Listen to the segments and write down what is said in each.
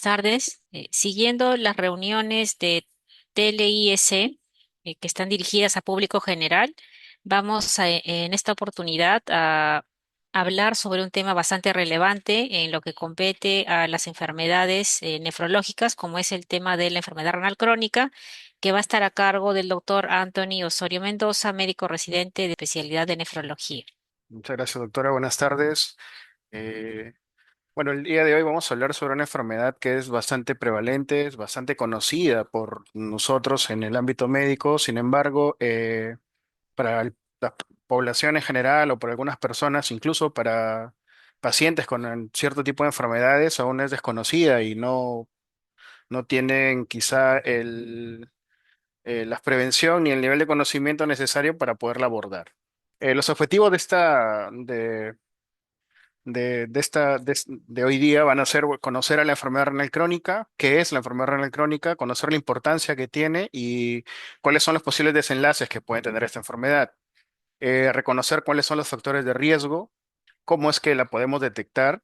Tardes. Siguiendo las reuniones de TLIS que están dirigidas a público general, vamos en esta oportunidad a hablar sobre un tema bastante relevante en lo que compete a las enfermedades nefrológicas, como es el tema de la enfermedad renal crónica, que va a estar a cargo del doctor Anthony Osorio Mendoza, médico residente de especialidad de nefrología. Muchas gracias, doctora. Buenas tardes. Eh, bueno, el día de hoy vamos a hablar sobre una enfermedad que es bastante prevalente, es bastante conocida por nosotros en el ámbito médico. Sin embargo, para la población en general o para algunas personas, incluso para pacientes con cierto tipo de enfermedades, aún es desconocida y no tienen quizá la prevención ni el nivel de conocimiento necesario para poderla abordar. Los objetivos de hoy día van a ser conocer a la enfermedad renal crónica, qué es la enfermedad renal crónica, conocer la importancia que tiene y cuáles son los posibles desenlaces que puede tener esta enfermedad. Reconocer cuáles son los factores de riesgo, cómo es que la podemos detectar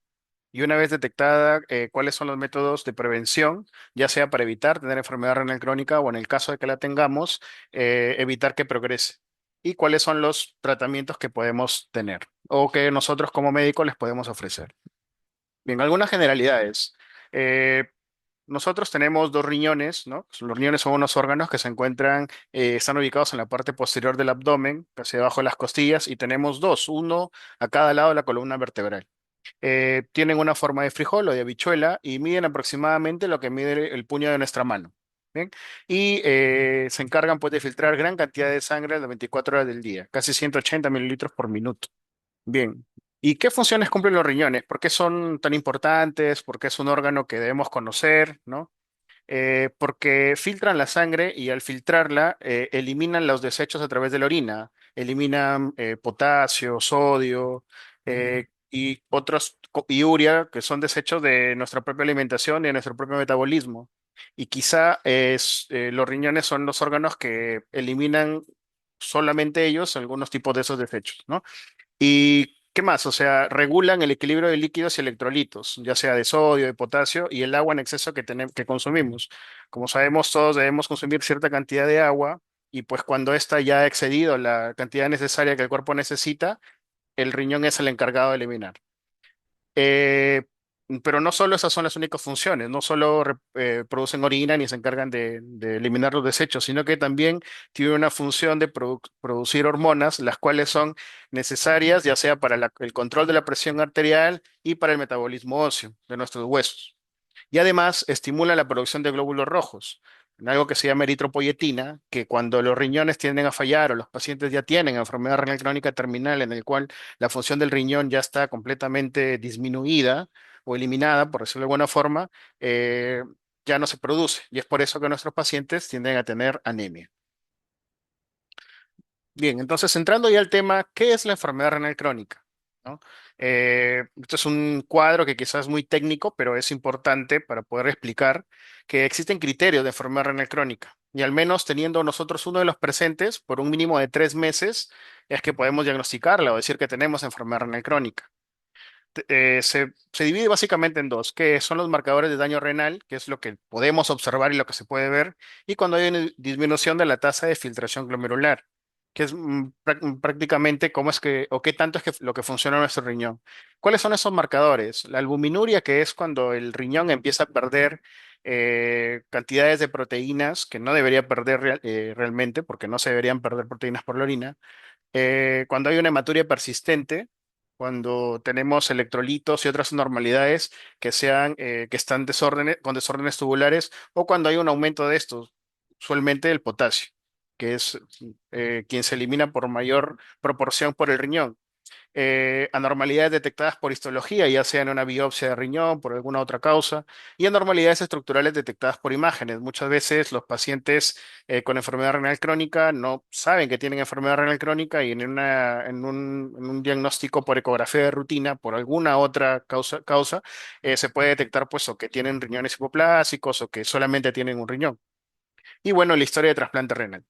y una vez detectada, cuáles son los métodos de prevención, ya sea para evitar tener enfermedad renal crónica o en el caso de que la tengamos, evitar que progrese. Y cuáles son los tratamientos que podemos tener o que nosotros como médicos les podemos ofrecer. Bien, algunas generalidades. Eh, Nosotros tenemos dos riñones, ¿no? Los riñones son unos órganos que se encuentran, están ubicados en la parte posterior del abdomen, hacia abajo de las costillas, y tenemos dos, uno a cada lado de la columna vertebral. Tienen una forma de frijol o de habichuela y miden aproximadamente lo que mide el puño de nuestra mano. ¿Bien? Y se encargan pues de filtrar gran cantidad de sangre a las 24 horas del día, casi 180 mililitros por minuto. Bien. ¿Y qué funciones cumplen los riñones? ¿Por qué son tan importantes? ¿Por qué es un órgano que debemos conocer? ¿No? Porque filtran la sangre y al filtrarla eliminan los desechos a través de la orina, eliminan potasio, sodio y otros, y urea, que son desechos de nuestra propia alimentación y de nuestro propio metabolismo. Y quizá los riñones son los órganos que eliminan solamente ellos algunos tipos de esos desechos, ¿no? ¿Y qué más? O sea, regulan el equilibrio de líquidos y electrolitos, ya sea de sodio, de potasio y el agua en exceso que consumimos. Como sabemos, todos debemos consumir cierta cantidad de agua y pues cuando ésta ya ha excedido la cantidad necesaria que el cuerpo necesita, el riñón es el encargado de eliminar. Eh, pero no solo esas son las únicas funciones, no solo producen orina ni se encargan de eliminar los desechos, sino que también tienen una función de producir hormonas, las cuales son necesarias ya sea para el control de la presión arterial y para el metabolismo óseo de nuestros huesos. Y además estimula la producción de glóbulos rojos, en algo que se llama eritropoyetina, que cuando los riñones tienden a fallar o los pacientes ya tienen enfermedad renal crónica terminal en el cual la función del riñón ya está completamente disminuida o eliminada, por decirlo de alguna forma, eh, ya no se produce. Y es por eso que nuestros pacientes tienden a tener anemia. Bien, entonces entrando ya al tema, ¿qué es la enfermedad renal crónica? ¿No? Esto es un cuadro que quizás es muy técnico, pero es importante para poder explicar que existen criterios de enfermedad renal crónica. Y al menos teniendo nosotros uno de los presentes por un mínimo de 3 meses, es que podemos diagnosticarla o decir que tenemos enfermedad renal crónica. Se divide básicamente en dos, que son los marcadores de daño renal, que es lo que podemos observar y lo que se puede ver, y cuando hay una disminución de la tasa de filtración glomerular, que es prácticamente cómo es que, o qué tanto es que lo que funciona en nuestro riñón. ¿Cuáles son esos marcadores? La albuminuria, que es cuando el riñón empieza a perder cantidades de proteínas que no debería perder realmente, porque no se deberían perder proteínas por la orina. Cuando hay una hematuria persistente, cuando tenemos electrolitos y otras anormalidades que están con desórdenes tubulares, o cuando hay un aumento de estos, usualmente el potasio, que es quien se elimina por mayor proporción por el riñón. Anormalidades detectadas por histología, ya sea en una biopsia de riñón, por alguna otra causa, y anormalidades estructurales detectadas por imágenes. Muchas veces los pacientes con enfermedad renal crónica no saben que tienen enfermedad renal crónica y en un diagnóstico por ecografía de rutina, por alguna otra causa se puede detectar pues o que tienen riñones hipoplásicos o que solamente tienen un riñón. Y bueno, la historia de trasplante renal.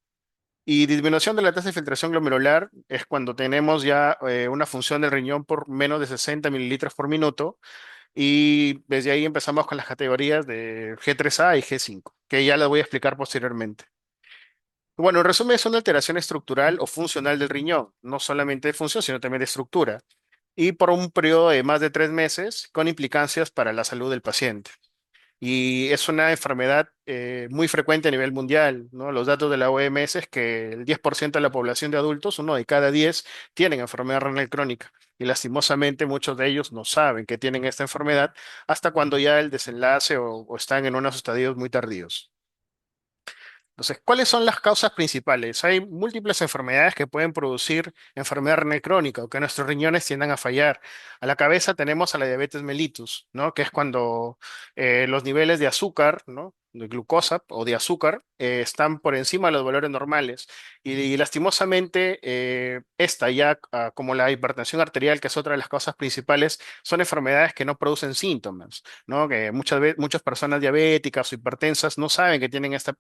Y disminución de la tasa de filtración glomerular es cuando tenemos ya una función del riñón por menos de 60 mililitros por minuto. Y desde ahí empezamos con las categorías de G3A y G5, que ya las voy a explicar posteriormente. Bueno, en resumen, es una alteración estructural o funcional del riñón, no solamente de función, sino también de estructura, y por un periodo de más de 3 meses, con implicancias para la salud del paciente. Y es una enfermedad muy frecuente a nivel mundial, ¿no? Los datos de la OMS es que el 10% de la población de adultos, 1 de cada 10, tienen enfermedad renal crónica. Y lastimosamente muchos de ellos no saben que tienen esta enfermedad hasta cuando ya el desenlace o están en unos estadios muy tardíos. Entonces, ¿cuáles son las causas principales? Hay múltiples enfermedades que pueden producir enfermedad renal crónica o que nuestros riñones tiendan a fallar. A la cabeza tenemos a la diabetes mellitus, ¿no? Que es cuando los niveles de azúcar, ¿no? De glucosa o de azúcar están por encima de los valores normales. Y lastimosamente, esta ya, como la hipertensión arterial, que es otra de las causas principales, son enfermedades que no producen síntomas, ¿no? Que muchas veces, muchas personas diabéticas o hipertensas no saben que tienen esta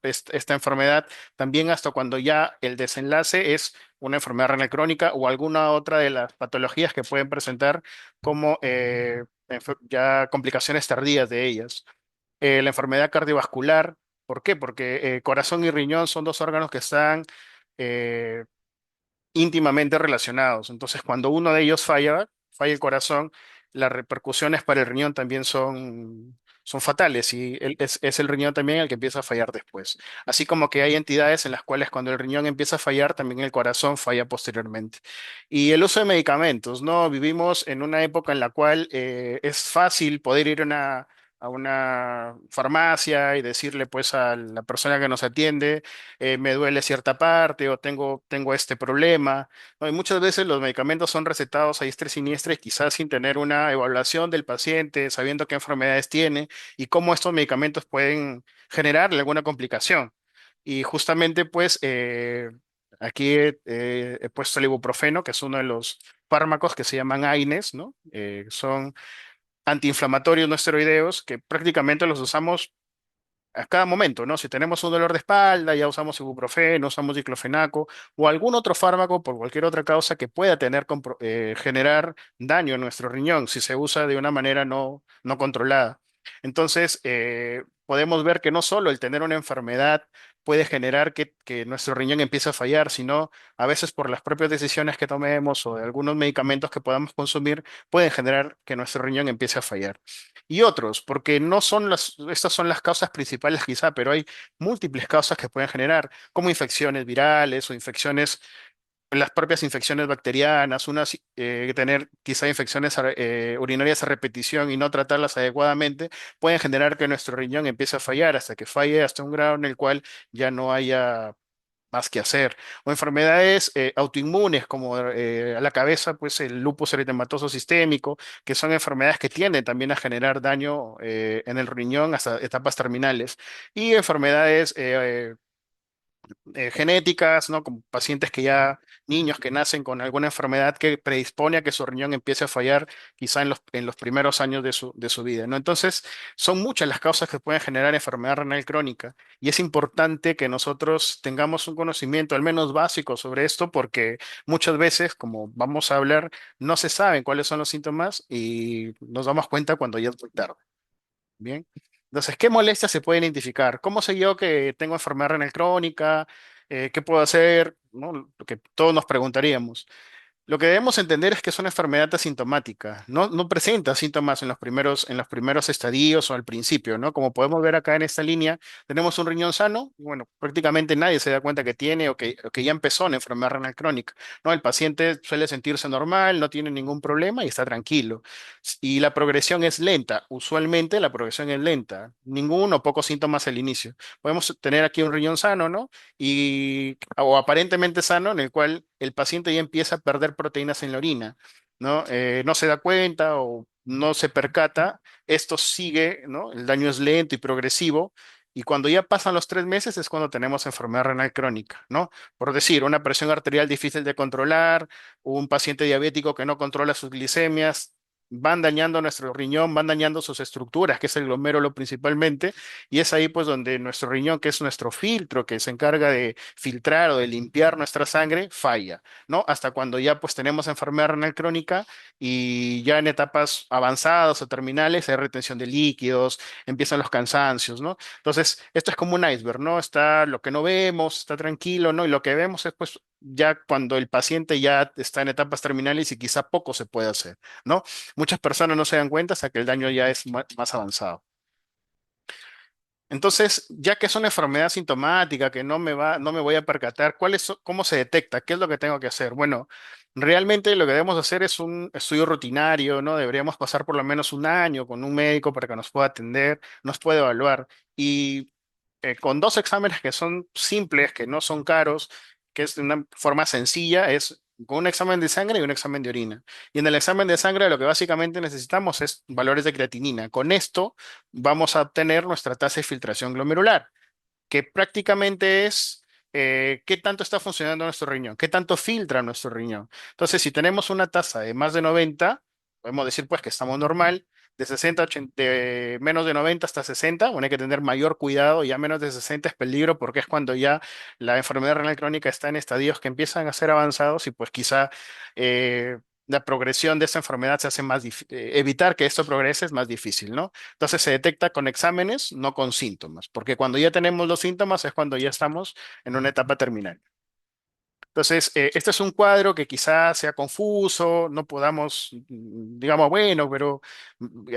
enfermedad, también hasta cuando ya el desenlace es una enfermedad renal crónica o alguna otra de las patologías que pueden presentar como ya complicaciones tardías de ellas. La enfermedad cardiovascular, ¿por qué? Porque corazón y riñón son dos órganos que están eh, íntimamente relacionados. Entonces, cuando uno de ellos falla el corazón, las repercusiones para el riñón también son fatales y es el riñón también el que empieza a fallar después. Así como que hay entidades en las cuales cuando el riñón empieza a fallar, también el corazón falla posteriormente. Y el uso de medicamentos, ¿no? Vivimos en una época en la cual es fácil poder ir a una farmacia y decirle pues a la persona que nos atiende, me duele cierta parte o tengo este problema, ¿no? Y muchas veces los medicamentos son recetados a diestra y siniestra y quizás sin tener una evaluación del paciente, sabiendo qué enfermedades tiene y cómo estos medicamentos pueden generarle alguna complicación. Y justamente pues aquí he puesto el ibuprofeno, que es uno de los fármacos que se llaman AINES, ¿no? Son antiinflamatorios no esteroideos que prácticamente los usamos a cada momento, ¿no? Si tenemos un dolor de espalda, ya usamos ibuprofeno, usamos diclofenaco o algún otro fármaco por cualquier otra causa que pueda generar daño en nuestro riñón si se usa de una manera no controlada. Entonces, podemos ver que no solo el tener una enfermedad puede generar que nuestro riñón empiece a fallar, sino a veces por las propias decisiones que tomemos o de algunos medicamentos que podamos consumir, pueden generar que nuestro riñón empiece a fallar y otros, porque no son estas son las causas principales quizá, pero hay múltiples causas que pueden generar, como infecciones virales o infecciones, las propias infecciones bacterianas, tener quizá infecciones urinarias a repetición y no tratarlas adecuadamente, pueden generar que nuestro riñón empiece a fallar hasta que falle hasta un grado en el cual ya no haya más que hacer. O enfermedades autoinmunes como a la cabeza, pues el lupus eritematoso sistémico, que son enfermedades que tienden también a generar daño en el riñón hasta etapas terminales. Y enfermedades genéticas, ¿no? Como pacientes que ya, niños que nacen con alguna enfermedad que predispone a que su riñón empiece a fallar quizá en los primeros años de su vida, ¿no? Entonces, son muchas las causas que pueden generar enfermedad renal crónica y es importante que nosotros tengamos un conocimiento al menos básico sobre esto porque muchas veces, como vamos a hablar, no se saben cuáles son los síntomas y nos damos cuenta cuando ya es muy tarde. Bien. Entonces, ¿qué molestias se pueden identificar? ¿Cómo sé yo que tengo enfermedad renal crónica? ¿Qué puedo hacer? ¿No? Lo que todos nos preguntaríamos. Lo que debemos entender es que es una enfermedad asintomática, no presenta síntomas en los primeros estadios o al principio, ¿no? Como podemos ver acá en esta línea, tenemos un riñón sano, y bueno, prácticamente nadie se da cuenta que tiene o que ya empezó una enfermedad renal crónica, ¿no? El paciente suele sentirse normal, no tiene ningún problema y está tranquilo. Y la progresión es lenta, usualmente la progresión es lenta, ninguno o pocos síntomas al inicio. Podemos tener aquí un riñón sano, ¿no? O aparentemente sano, en el cual el paciente ya empieza a perder proteínas en la orina, ¿no? No se da cuenta o no se percata, esto sigue, ¿no? El daño es lento y progresivo, y cuando ya pasan los 3 meses es cuando tenemos enfermedad renal crónica, ¿no? Por decir, una presión arterial difícil de controlar, un paciente diabético que no controla sus glicemias, van dañando nuestro riñón, van dañando sus estructuras, que es el glomérulo principalmente, y es ahí pues donde nuestro riñón, que es nuestro filtro, que se encarga de filtrar o de limpiar nuestra sangre, falla, ¿no? Hasta cuando ya pues tenemos enfermedad renal crónica y ya en etapas avanzadas o terminales hay retención de líquidos, empiezan los cansancios, ¿no? Entonces, esto es como un iceberg, ¿no? Está lo que no vemos, está tranquilo, ¿no? Y lo que vemos es pues ya cuando el paciente ya está en etapas terminales y quizá poco se puede hacer, ¿no? Muchas personas no se dan cuenta hasta que el daño ya es más avanzado. Entonces, ya que es una enfermedad sintomática que no me voy a percatar, ¿cómo se detecta? ¿Qué es lo que tengo que hacer? Bueno, realmente lo que debemos hacer es un estudio rutinario, ¿no? Deberíamos pasar por lo menos un año con un médico para que nos pueda atender, nos pueda evaluar. Y con dos exámenes que son simples, que no son caros, que es de una forma sencilla, es con un examen de sangre y un examen de orina. Y en el examen de sangre lo que básicamente necesitamos es valores de creatinina. Con esto vamos a obtener nuestra tasa de filtración glomerular, que prácticamente es qué tanto está funcionando nuestro riñón, qué tanto filtra nuestro riñón. Entonces, si tenemos una tasa de más de 90, podemos decir pues que estamos normal. De 60 a 80, de menos de 90 hasta 60, bueno, hay que tener mayor cuidado, ya menos de 60 es peligro porque es cuando ya la enfermedad renal crónica está en estadios que empiezan a ser avanzados y pues quizá eh, la progresión de esta enfermedad se hace más difícil, evitar que esto progrese es más difícil, ¿no? Entonces se detecta con exámenes, no con síntomas, porque cuando ya tenemos los síntomas es cuando ya estamos en una etapa terminal. Entonces, este es un cuadro que quizás sea confuso, no podamos, digamos, bueno, pero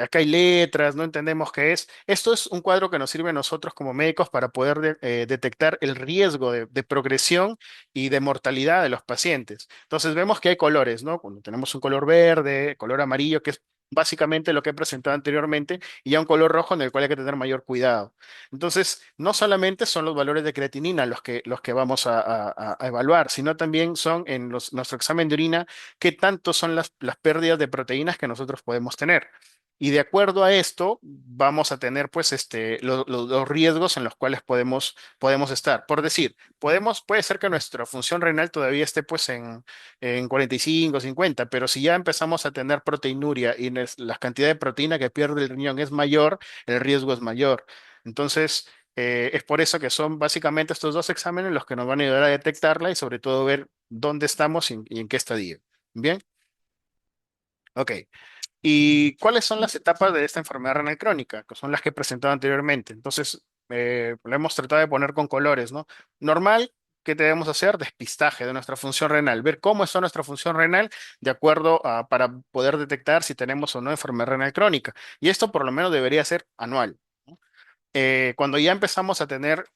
acá hay letras, no entendemos qué es. Esto es un cuadro que nos sirve a nosotros como médicos para poder detectar el riesgo de progresión y de mortalidad de los pacientes. Entonces, vemos que hay colores, ¿no? Cuando tenemos un color verde, color amarillo, que es básicamente lo que he presentado anteriormente, y ya un color rojo en el cual hay que tener mayor cuidado. Entonces, no solamente son los valores de creatinina los que vamos a evaluar, sino también son en nuestro examen de orina qué tanto son las pérdidas de proteínas que nosotros podemos tener. Y de acuerdo a esto, vamos a tener pues los riesgos en los cuales podemos estar. Por decir, puede ser que nuestra función renal todavía esté pues en 45, 50, pero si ya empezamos a tener proteinuria y la cantidad de proteína que pierde el riñón es mayor, el riesgo es mayor. Entonces, es por eso que son básicamente estos dos exámenes los que nos van a ayudar a detectarla y sobre todo ver dónde estamos y en qué estadio. Bien, ok. ¿Y cuáles son las etapas de esta enfermedad renal crónica? Que son las que he presentado anteriormente. Entonces, lo hemos tratado de poner con colores, ¿no? Normal, ¿qué debemos hacer? Despistaje de nuestra función renal, ver cómo está nuestra función renal de acuerdo para poder detectar si tenemos o no enfermedad renal crónica. Y esto por lo menos debería ser anual. Cuando ya empezamos a tener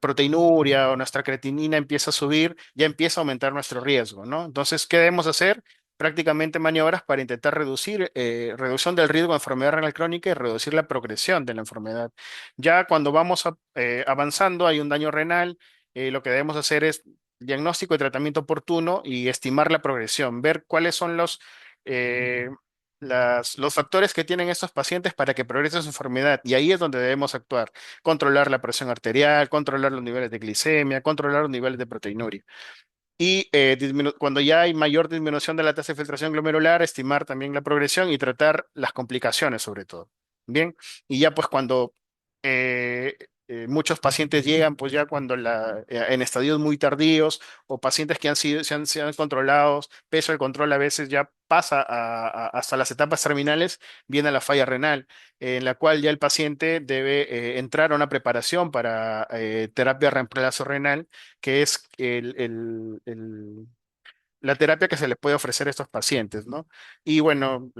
proteinuria o nuestra creatinina empieza a subir, ya empieza a aumentar nuestro riesgo, ¿no? Entonces, ¿qué debemos hacer? Prácticamente maniobras para intentar reducir reducción del riesgo de enfermedad renal crónica y reducir la progresión de la enfermedad. Ya cuando vamos avanzando, hay un daño renal, lo que debemos hacer es diagnóstico y tratamiento oportuno y estimar la progresión, ver cuáles son eh, los factores que tienen estos pacientes para que progrese su enfermedad. Y ahí es donde debemos actuar. Controlar la presión arterial, controlar los niveles de glicemia, controlar los niveles de proteinuria. Y cuando ya hay mayor disminución de la tasa de filtración glomerular, estimar también la progresión y tratar las complicaciones sobre todo. Bien, y ya pues cuando eh, muchos pacientes llegan pues ya en estadios muy tardíos o pacientes que se han controlados, peso el control a veces ya pasa hasta las etapas terminales, viene la falla renal, en la cual ya el paciente debe entrar a una preparación para terapia de reemplazo renal que es la terapia que se le puede ofrecer a estos pacientes, ¿no? Y bueno,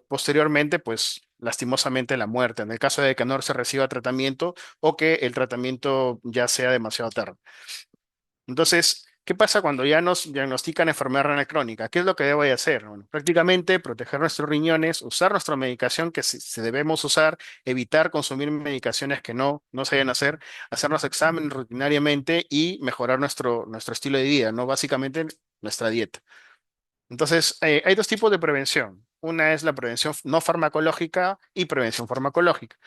posteriormente, pues lastimosamente la muerte, en el caso de que no se reciba tratamiento o que el tratamiento ya sea demasiado tarde. Entonces, ¿qué pasa cuando ya nos diagnostican enfermedad renal crónica? ¿Qué es lo que debo de hacer? Bueno, prácticamente proteger nuestros riñones, usar nuestra medicación que si debemos usar, evitar consumir medicaciones que no se deben hacer, hacernos exámenes rutinariamente y mejorar nuestro estilo de vida, ¿no? Básicamente nuestra dieta. Entonces, hay dos tipos de prevención. Una es la prevención no farmacológica y prevención farmacológica.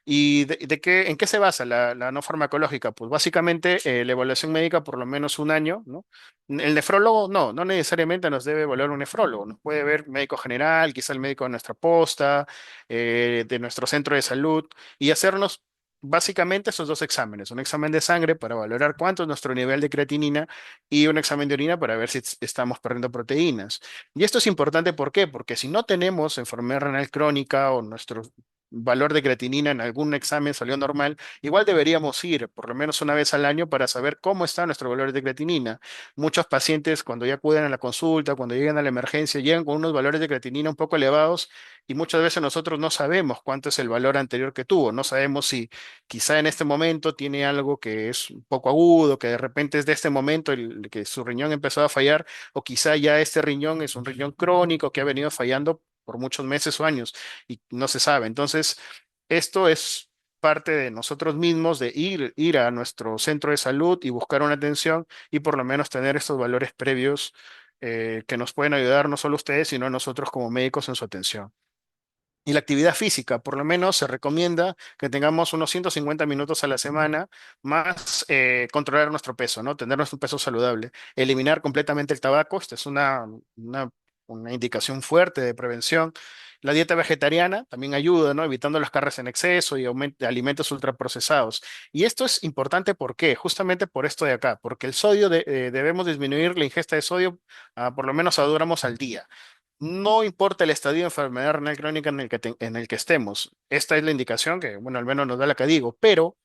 ¿Y en qué se basa la no farmacológica? Pues básicamente la evaluación médica por lo menos un año, ¿no? El nefrólogo no necesariamente nos debe evaluar un nefrólogo, nos puede ver médico general, quizá el médico de nuestra posta, de nuestro centro de salud, y hacernos básicamente esos dos exámenes, un examen de sangre para valorar cuánto es nuestro nivel de creatinina y un examen de orina para ver si estamos perdiendo proteínas. Y esto es importante, ¿por qué? Porque si no tenemos enfermedad renal crónica o nuestro valor de creatinina en algún examen salió normal, igual deberíamos ir por lo menos una vez al año para saber cómo está nuestro valor de creatinina. Muchos pacientes cuando ya acuden a la consulta, cuando llegan a la emergencia, llegan con unos valores de creatinina un poco elevados y muchas veces nosotros no sabemos cuánto es el valor anterior que tuvo, no sabemos si quizá en este momento tiene algo que es un poco agudo, que de repente es de este momento que su riñón empezó a fallar, o quizá ya este riñón es un riñón crónico que ha venido fallando por muchos meses o años y no se sabe. Entonces, esto es parte de nosotros mismos de ir a nuestro centro de salud y buscar una atención y por lo menos tener estos valores previos que nos pueden ayudar no solo a ustedes, sino a nosotros como médicos en su atención. Y la actividad física, por lo menos se recomienda que tengamos unos 150 minutos a la semana, más controlar nuestro peso, ¿no? Tener nuestro peso saludable, eliminar completamente el tabaco, esta es una, una indicación fuerte de prevención. La dieta vegetariana también ayuda, ¿no? Evitando las carnes en exceso y alimentos ultraprocesados. Y esto es importante, ¿por qué? Justamente por esto de acá, porque el sodio, debemos disminuir la ingesta de sodio por lo menos a 2 gramos al día. No importa el estadio de enfermedad renal crónica en el que estemos. Esta es la indicación que, bueno, al menos nos da la que digo. Pero,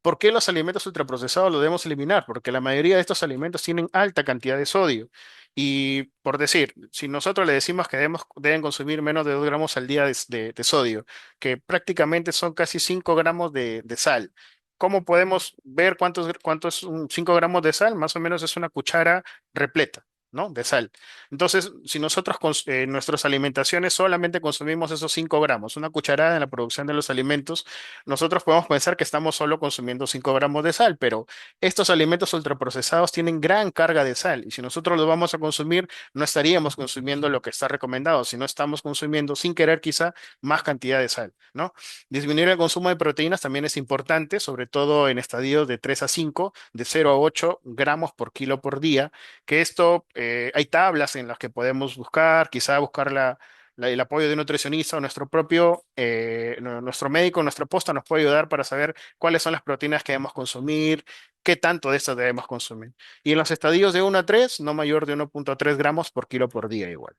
¿por qué los alimentos ultraprocesados los debemos eliminar? Porque la mayoría de estos alimentos tienen alta cantidad de sodio. Y, por decir, si nosotros le decimos que deben consumir menos de 2 gramos al día de sodio, que prácticamente son casi 5 gramos de sal. ¿Cómo podemos ver cuánto es 5 gramos de sal? Más o menos es una cuchara repleta, ¿no? De sal. Entonces, si nosotros en nuestras alimentaciones solamente consumimos esos 5 gramos, una cucharada en la producción de los alimentos, nosotros podemos pensar que estamos solo consumiendo 5 gramos de sal, pero estos alimentos ultraprocesados tienen gran carga de sal y si nosotros los vamos a consumir, no estaríamos consumiendo lo que está recomendado, sino estamos consumiendo sin querer quizá más cantidad de sal, ¿no? Disminuir el consumo de proteínas también es importante, sobre todo en estadios de 3 a 5, de 0 a 8 gramos por kilo por día, que esto hay tablas en las que podemos buscar, quizá buscar el apoyo de un nutricionista o nuestro propio, nuestro médico, nuestra posta nos puede ayudar para saber cuáles son las proteínas que debemos consumir, qué tanto de estas debemos consumir. Y en los estadios de 1 a 3, no mayor de 1,3 gramos por kilo por día igual.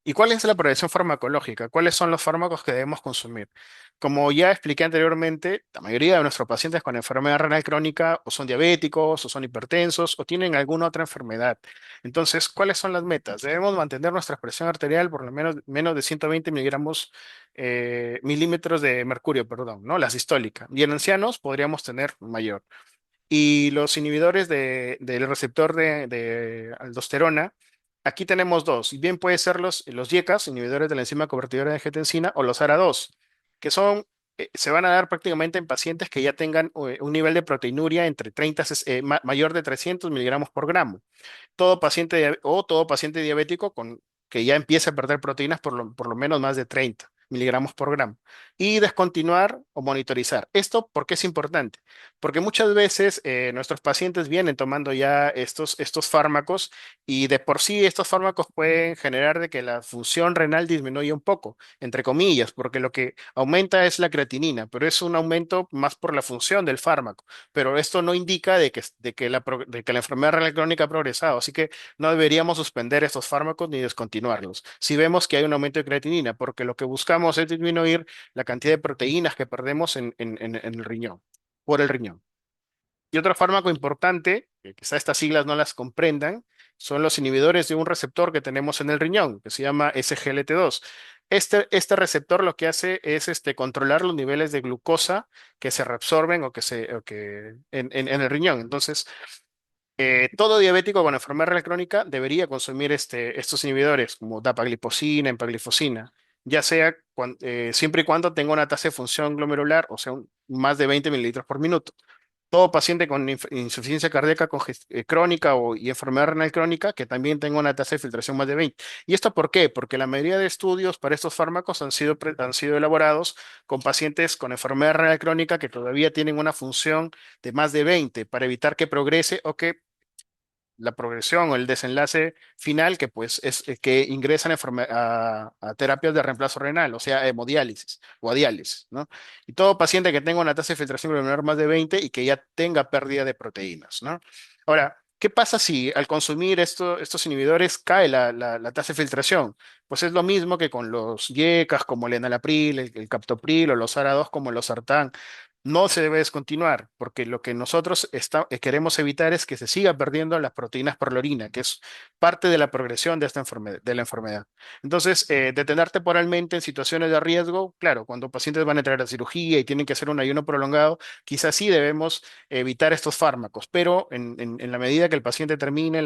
¿Y cuál es la prevención farmacológica? ¿Cuáles son los fármacos que debemos consumir? Como ya expliqué anteriormente, la mayoría de nuestros pacientes con enfermedad renal crónica o son diabéticos o son hipertensos o tienen alguna otra enfermedad. Entonces, ¿cuáles son las metas? Debemos mantener nuestra presión arterial por lo menos de 120 miligramos, milímetros de mercurio, perdón, ¿no? La sistólica. Y en ancianos podríamos tener mayor. Y los inhibidores del receptor de aldosterona, aquí tenemos dos. Y bien puede ser los YECAS, inhibidores de la enzima convertidora de angiotensina, o los ARA2, que son, se van a dar prácticamente en pacientes que ya tengan un nivel de proteinuria entre 30, mayor de 300 miligramos por gramo todo paciente diabético que ya empiece a perder proteínas por lo menos más de 30 miligramos por gramo. Y descontinuar o monitorizar. ¿Esto por qué es importante? Porque muchas veces nuestros pacientes vienen tomando ya estos fármacos y de por sí estos fármacos pueden generar de que la función renal disminuya un poco, entre comillas, porque lo que aumenta es la creatinina, pero es un aumento más por la función del fármaco, pero esto no indica de que la enfermedad renal crónica ha progresado, así que no deberíamos suspender estos fármacos ni descontinuarlos. Si vemos que hay un aumento de creatinina, porque lo que buscamos es disminuir la cantidad de proteínas que perdemos en el riñón, por el riñón. Y otro fármaco importante, que quizá estas siglas no las comprendan, son los inhibidores de un receptor que tenemos en el riñón, que se llama SGLT2. Este receptor lo que hace es controlar los niveles de glucosa que se reabsorben en el riñón. Entonces, todo diabético con enfermedad renal crónica debería consumir estos inhibidores como dapaglifosina, empaglifosina, ya sea siempre y cuando tenga una tasa de función glomerular, o sea, más de 20 mililitros por minuto. todo paciente con insuficiencia cardíaca crónica y enfermedad renal crónica que también tenga una tasa de filtración más de 20. ¿Y esto por qué? Porque la mayoría de estudios para estos fármacos han sido elaborados con pacientes con enfermedad renal crónica que todavía tienen una función de más de 20 para evitar que progrese o que la progresión o el desenlace final que pues es que ingresan a terapias de reemplazo renal, o sea, hemodiálisis o a diálisis, ¿no? Y todo paciente que tenga una tasa de filtración glomerular más de 20 y que ya tenga pérdida de proteínas, ¿no? Ahora, ¿qué pasa si al consumir estos inhibidores cae la tasa de filtración? Pues es lo mismo que con los YECAS como el enalapril, el captopril o los ARA2 como los sartán. No se debe descontinuar, porque lo que nosotros queremos evitar es que se siga perdiendo las proteínas por la orina, que es parte de la progresión de esta enfermedad, de la enfermedad. Entonces, detener temporalmente en situaciones de riesgo, claro, cuando pacientes van a entrar a cirugía y tienen que hacer un ayuno prolongado, quizás sí debemos evitar estos fármacos, pero en la medida que el paciente termine,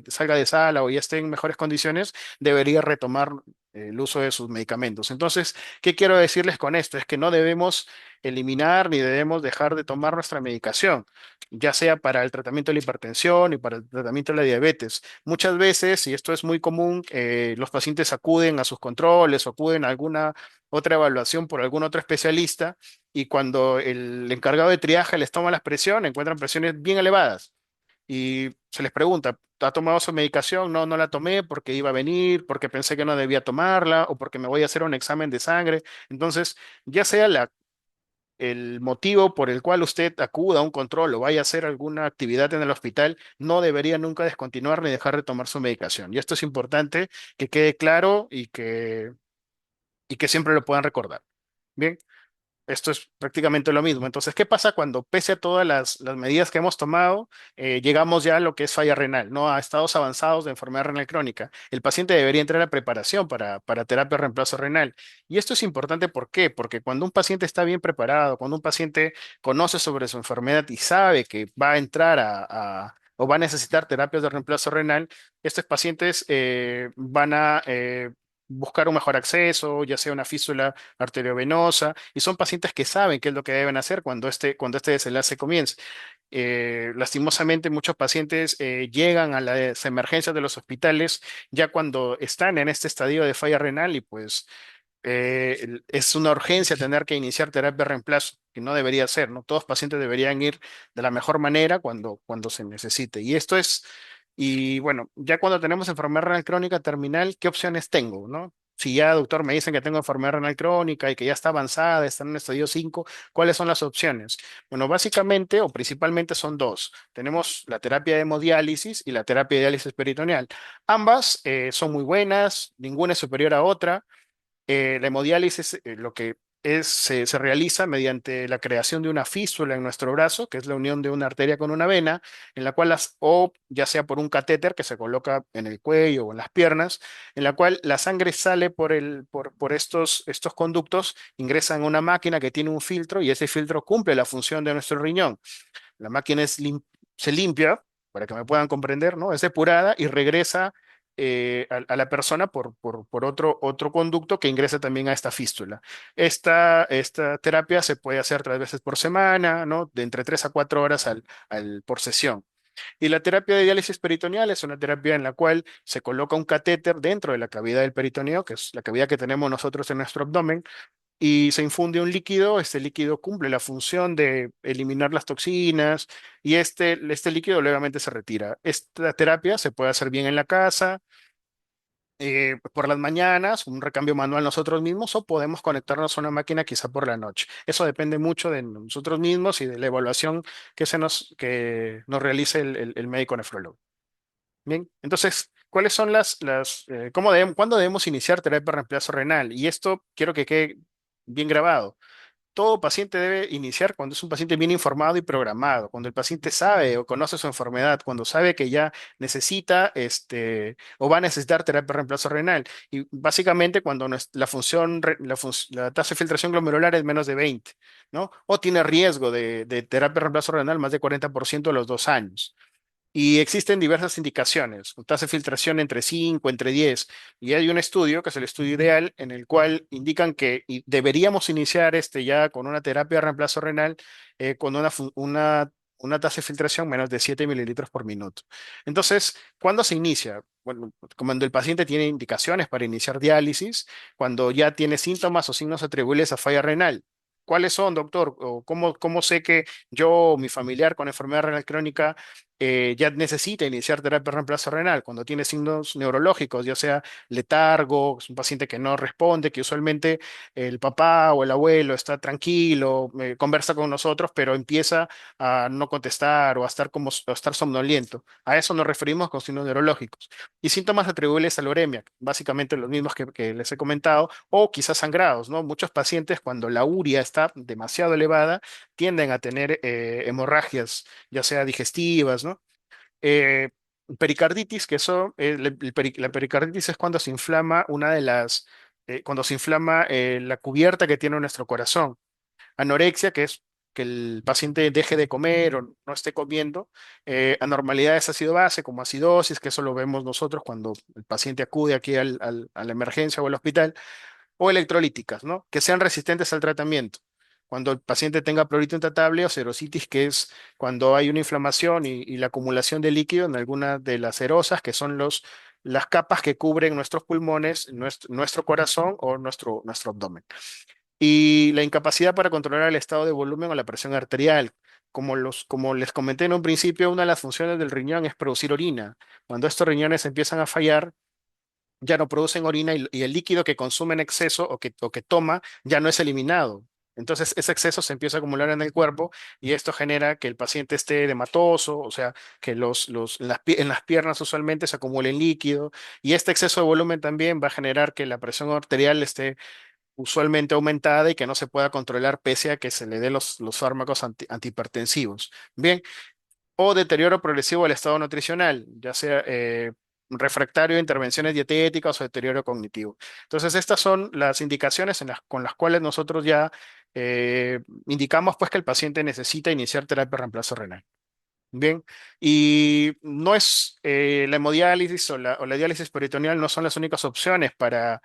salga de sala o ya esté en mejores condiciones, debería retomar el uso de sus medicamentos. Entonces, ¿qué quiero decirles con esto? Es que no debemos eliminar ni debemos dejar de tomar nuestra medicación, ya sea para el tratamiento de la hipertensión y para el tratamiento de la diabetes. Muchas veces, y esto es muy común, los pacientes acuden a sus controles o acuden a alguna otra evaluación por algún otro especialista y cuando el encargado de triaje les toma las presiones, encuentran presiones bien elevadas y se les pregunta, ¿ha tomado su medicación? No, no la tomé porque iba a venir, porque pensé que no debía tomarla o porque me voy a hacer un examen de sangre. Entonces, ya sea el motivo por el cual usted acuda a un control o vaya a hacer alguna actividad en el hospital, no debería nunca descontinuar ni dejar de tomar su medicación. Y esto es importante que quede claro y que siempre lo puedan recordar. Bien. Esto es prácticamente lo mismo. Entonces, ¿qué pasa cuando, pese a todas las medidas que hemos tomado, llegamos ya a lo que es falla renal, ¿no? A estados avanzados de enfermedad renal crónica? El paciente debería entrar a preparación para terapia de reemplazo renal. Y esto es importante, ¿por qué? Porque cuando un paciente está bien preparado, cuando un paciente conoce sobre su enfermedad y sabe que va a entrar o va a necesitar terapias de reemplazo renal, estos pacientes van a buscar un mejor acceso, ya sea una fístula arteriovenosa, y son pacientes que saben qué es lo que deben hacer cuando este desenlace comience. Lastimosamente, muchos pacientes llegan a las emergencias de los hospitales ya cuando están en este estadio de falla renal y pues es una urgencia tener que iniciar terapia de reemplazo, que no debería ser, ¿no? Todos los pacientes deberían ir de la mejor manera cuando se necesite. Y bueno, ya cuando tenemos enfermedad renal crónica terminal, ¿qué opciones tengo, no? Si ya, doctor, me dicen que tengo enfermedad renal crónica y que ya está avanzada, está en un estadio 5, ¿cuáles son las opciones? Bueno, básicamente o principalmente son dos. Tenemos la terapia de hemodiálisis y la terapia de diálisis peritoneal. Ambas son muy buenas, ninguna es superior a otra. La hemodiálisis lo que se realiza mediante la creación de una fístula en nuestro brazo, que es la unión de una arteria con una vena, en la cual o ya sea por un catéter que se coloca en el cuello o en las piernas, en la cual la sangre sale por estos conductos, ingresa en una máquina que tiene un filtro y ese filtro cumple la función de nuestro riñón. La máquina se limpia, para que me puedan comprender, ¿no? Es depurada y regresa a la persona por otro conducto que ingresa también a esta fístula. Esta terapia se puede hacer 3 veces por semana, ¿no? De entre 3 a 4 horas por sesión. Y la terapia de diálisis peritoneal es una terapia en la cual se coloca un catéter dentro de la cavidad del peritoneo, que es la cavidad que tenemos nosotros en nuestro abdomen, y se infunde un líquido. Este líquido cumple la función de eliminar las toxinas y este líquido levemente se retira. Esta terapia se puede hacer bien en la casa, por las mañanas, un recambio manual nosotros mismos o podemos conectarnos a una máquina quizá por la noche. Eso depende mucho de nosotros mismos y de la evaluación que nos realice el médico nefrólogo. Bien, entonces, ¿cuáles son cuándo debemos iniciar terapia de reemplazo renal? Y esto quiero que quede bien grabado. Todo paciente debe iniciar cuando es un paciente bien informado y programado, cuando el paciente sabe o conoce su enfermedad, cuando sabe que ya necesita o va a necesitar terapia de reemplazo renal. Y básicamente cuando la función, la tasa de filtración glomerular es menos de 20, ¿no? O tiene riesgo de terapia de reemplazo renal más de 40% a los 2 años. Y existen diversas indicaciones, con tasa de filtración entre 5, entre 10. Y hay un estudio, que es el estudio ideal, en el cual indican que deberíamos iniciar ya con una terapia de reemplazo renal con una una tasa de filtración menos de 7 mililitros por minuto. Entonces, ¿cuándo se inicia? Bueno, cuando el paciente tiene indicaciones para iniciar diálisis, cuando ya tiene síntomas o signos atribuibles a falla renal. ¿Cuáles son, doctor? ¿O cómo sé que yo o mi familiar con enfermedad renal crónica ya necesita iniciar terapia de reemplazo renal? Cuando tiene signos neurológicos, ya sea letargo, es un paciente que no responde, que usualmente el papá o el abuelo está tranquilo, conversa con nosotros, pero empieza a no contestar o a estar a estar somnoliento. A eso nos referimos con signos neurológicos. Y síntomas atribuibles a la uremia, básicamente los mismos que les he comentado, o quizás sangrados, ¿no? Muchos pacientes cuando la urea está demasiado elevada tienden a tener hemorragias, ya sea digestivas, ¿no? Eh, Pericarditis, que eso, la pericarditis es cuando se inflama cuando se inflama la cubierta que tiene nuestro corazón. Anorexia, que es que el paciente deje de comer o no esté comiendo. Anormalidades ácido base, como acidosis, que eso lo vemos nosotros cuando el paciente acude aquí a la emergencia o al hospital. O electrolíticas, ¿no? Que sean resistentes al tratamiento. Cuando el paciente tenga prurito intratable o serositis, que es cuando hay una inflamación y la acumulación de líquido en alguna de las serosas, que son las capas que cubren nuestros pulmones, nuestro corazón o nuestro abdomen. Y la incapacidad para controlar el estado de volumen o la presión arterial. Como les comenté en un principio, una de las funciones del riñón es producir orina. Cuando estos riñones empiezan a fallar, ya no producen orina y el líquido que consume en exceso o que toma ya no es eliminado. Entonces ese exceso se empieza a acumular en el cuerpo y esto genera que el paciente esté edematoso, o sea, que en las piernas usualmente se acumule líquido y este exceso de volumen también va a generar que la presión arterial esté usualmente aumentada y que no se pueda controlar pese a que se le dé los fármacos antihipertensivos. Bien, o deterioro progresivo del estado nutricional, ya sea refractario a intervenciones dietéticas o deterioro cognitivo. Entonces, estas son las indicaciones con las cuales nosotros ya indicamos pues que el paciente necesita iniciar terapia de reemplazo renal. Bien, y no es la hemodiálisis o la diálisis peritoneal no son las únicas opciones para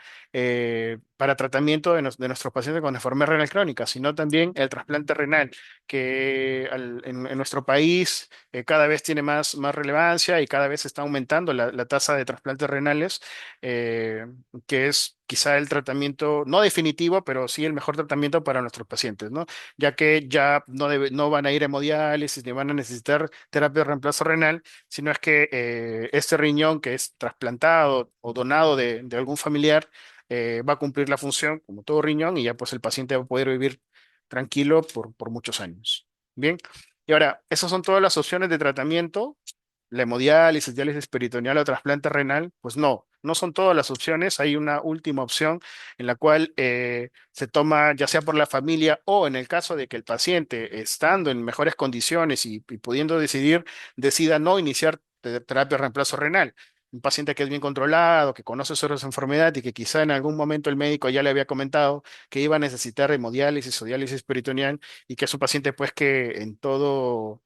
tratamiento de nuestros pacientes con enfermedad renal crónica, sino también el trasplante renal, que en nuestro país cada vez tiene más relevancia y cada vez está aumentando la tasa de trasplantes renales, eh, que es quizá el tratamiento, no definitivo, pero sí el mejor tratamiento para nuestros pacientes, ¿no? Ya que ya no van a ir a hemodiálisis ni van a necesitar terapia de reemplazo renal, sino es que este riñón que es trasplantado o donado de algún familiar va a cumplir la función como todo riñón y ya pues el paciente va a poder vivir tranquilo por muchos años. Bien, y ahora, esas son todas las opciones de tratamiento. La hemodiálisis, diálisis peritoneal o trasplante renal, pues no son todas las opciones. Hay una última opción en la cual se toma ya sea por la familia o en el caso de que el paciente, estando en mejores condiciones y pudiendo decidir, decida no iniciar terapia de reemplazo renal. Un paciente que es bien controlado, que conoce sobre su enfermedad y que quizá en algún momento el médico ya le había comentado que iba a necesitar hemodiálisis o diálisis peritoneal y que es un paciente pues que en todo...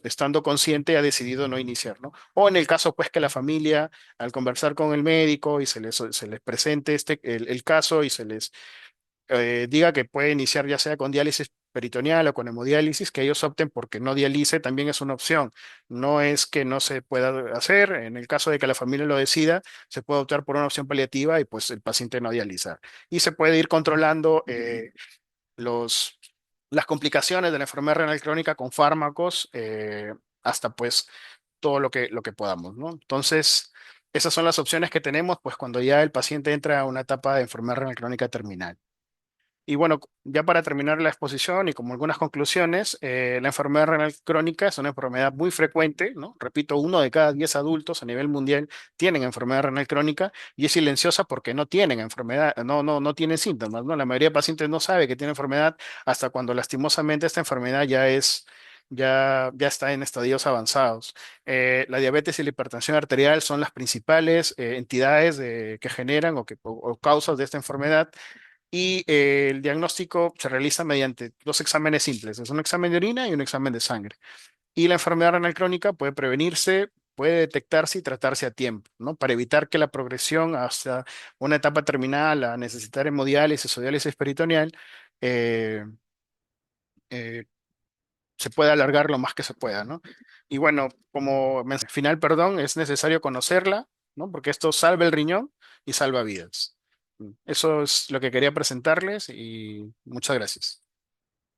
estando consciente ha decidido no iniciar, ¿no? O en el caso pues que la familia al conversar con el médico y se les presente el caso y se les diga que puede iniciar ya sea con diálisis peritoneal o con hemodiálisis, que ellos opten porque no dialice, también es una opción. No es que no se pueda hacer, en el caso de que la familia lo decida, se puede optar por una opción paliativa y pues el paciente no dializar. Y se puede ir controlando los, las complicaciones de la enfermedad renal crónica con fármacos hasta pues todo lo que podamos, ¿no? Entonces, esas son las opciones que tenemos pues cuando ya el paciente entra a una etapa de enfermedad renal crónica terminal. Y bueno, ya para terminar la exposición y como algunas conclusiones, la enfermedad renal crónica es una enfermedad muy frecuente, ¿no? Repito, 1 de cada 10 adultos a nivel mundial tienen enfermedad renal crónica y es silenciosa porque no tienen enfermedad, no tienen síntomas, ¿no? La mayoría de pacientes no sabe que tiene enfermedad hasta cuando lastimosamente esta enfermedad ya está en estadios avanzados. La diabetes y la hipertensión arterial son las principales entidades que generan o causas de esta enfermedad y el diagnóstico se realiza mediante dos exámenes simples, es un examen de orina y un examen de sangre. Y la enfermedad renal crónica puede prevenirse, puede detectarse y tratarse a tiempo, ¿no? Para evitar que la progresión hasta una etapa terminal a necesitar hemodiálisis o diálisis peritoneal eh, eh, se pueda alargar lo más que se pueda, ¿no? Y bueno, como final, perdón, es necesario conocerla, ¿no? Porque esto salva el riñón y salva vidas. Eso es lo que quería presentarles y muchas gracias.